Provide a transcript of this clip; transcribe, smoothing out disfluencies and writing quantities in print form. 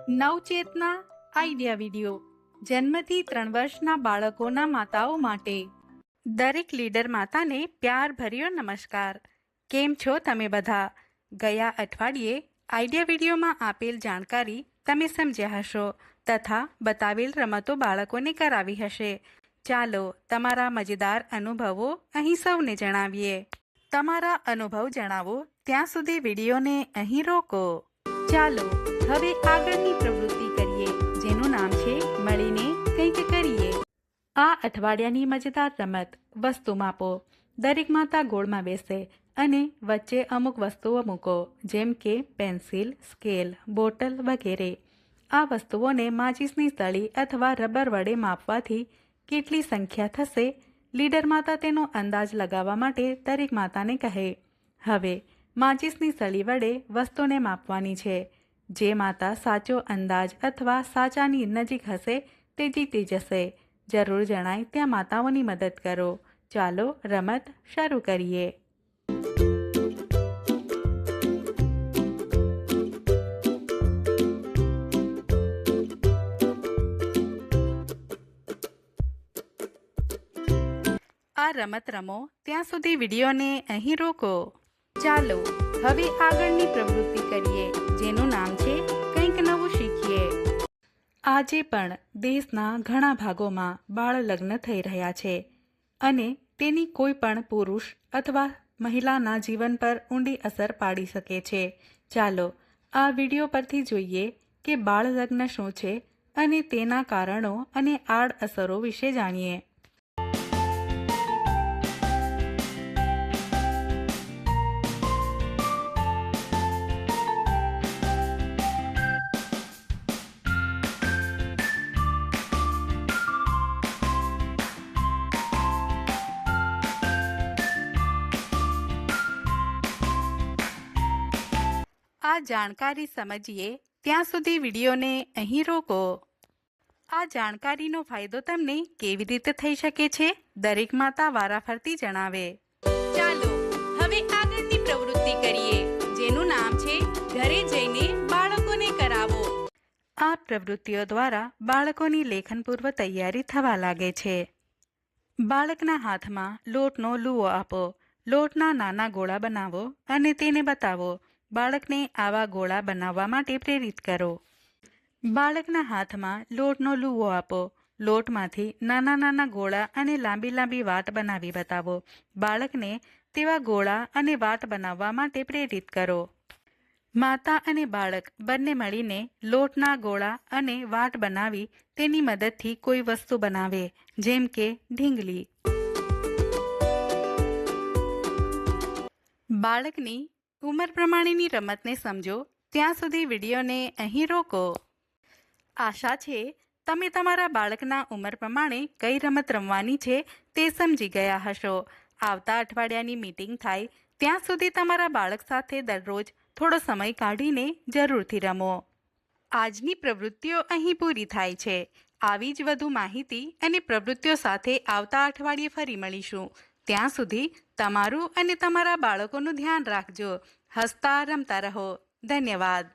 નવચેતના idea video જન્મથી 3 વર્ષના બાળકોના માતાઓ માટે। દરેક લીડર માતાને પ્યાર ભર્યો નમસ્કાર। કેમ છો તમે બધા? ગયા અઠવાડિયે આઈડિયા વિડીયોમાં આપેલ જાણકારી તમે સમજ્યા હશો તથા બતાવેલ રમતો બાળકોને કરાવી હશે। ચાલો તમારા મજેદાર અનુભવો અહીં સૌને જણાવીએ। તમારા અનુભવ જણાવો ત્યાં સુધી વિડીયોને અહીં રોકો। ચાલો હવે આગળની પ્રવૃત્તિ કરીએ, જેનું નામ છે મળીને કંઈક કરીએ। આ અઠવાડિયાની મજેદાર રમત વસ્તુ માપો। દરેક માતા ગોળમાં બેસે અને વચ્ચે અમુક વસ્તુઓ મૂકો, જેમ કે પેન્સિલ, સ્કેલ, બોટલ વગેરે। આ વસ્તુઓને માચીસની સળી અથવા રબર વડે માપવાથી કેટલી સંખ્યા થશે, લીડર માતા તેનો અંદાજ લગાવવા માટે દરેક માતાને કહે। હવે માચીસની સળી વડે વસ્તુને માપવાની છે। જે માતા સાચો અંદાજ અથવા સાચાની નજીક હશે તે જીતી જશે। જરૂર જણાય ત્યાં માતાઓની મદદ કરો। ચાલો રમત શરૂ કરીએ। આ રમત રમો ત્યાં સુધી વિડીયોને અહીં રોકો। ચાલો હવે આગળની પ્રવૃત્તિ કરીએ, જેનું નામ છે કંઈક નવું શીખીએ। આજે પણ દેશના ઘણા ભાગોમાં બાળ લગ્ન થઈ રહ્યા છે અને તેની કોઈ પણ પુરુષ અથવા મહિલાના જીવન પર ઊંડી અસર પાડી શકે છે। ચાલો આ વિડીયો પરથી જોઈએ કે બાળ લગ્ન શું છે અને તેના કારણો અને આડઅસરો વિશે જાણીએ। આ જાણકારી સમજીએ ત્યાં સુધી વિડીયોને અહીં રોકો। આ જાણકારીનો ફાયદો તમને કેવી રીતે થઈ શકે છે, દરેક માતા વારાફરતી જણાવે। ચાલો હવે આગળની પ્રવૃત્તિ કરીએ, જેનું નામ છે ઘરે જઈને બાળકોને કરાવો। આ પ્રવૃત્તિઓ દ્વારા બાળકોની લેખનપૂર્વ તૈયારી થવા લાગે છે। બાળકના હાથમાં લોટનો લુઓ આપો। લોટના નાના ગોળા બનાવો અને તેને બતાવો। બાળકને આવા ગોળા બનાવવા માટે પ્રેરિત કરો। બાળકના હાથમાં લોટનો લુઓ આપો। લોટમાંથી નાના નાના ગોળા અને લાંબી લાંબી વાટ બનાવી બતાવો। બાળકને તેવા ગોળા અને વાટ બનાવવા માટે પ્રેરિત કરો। માતા અને બાળક બંને મળીને લોટના ગોળા અને વાટ બનાવી તેની મદદથી કોઈ વસ્તુ બનાવે, જેમ કે ઢીંગલી। બાળકની ઉંમર પ્રમાણેની રમતને સમજો ત્યાં સુધી વિડીયોને અહીં રોકો। આશા છે તમે તમારા બાળકના ઉંમર પ્રમાણે કઈ રમત રમવાની છે તે સમજી ગયા હશો। આવતા અઠવાડિયાની મીટિંગ થાય ત્યાં સુધી તમારા બાળક સાથે દરરોજ થોડો સમય કાઢીને જરૂરથી રમો। આજની પ્રવૃત્તિઓ અહીં પૂરી થાય છે। આવી જ વધુ માહિતી અને પ્રવૃત્તિઓ સાથે આવતા અઠવાડિયે ફરી મળીશું। ત્યાં સુધી તમારું અને તમારા બાળકોનું ધ્યાન રાખજો। હસતા રમતા રહો। ધન્યવાદ।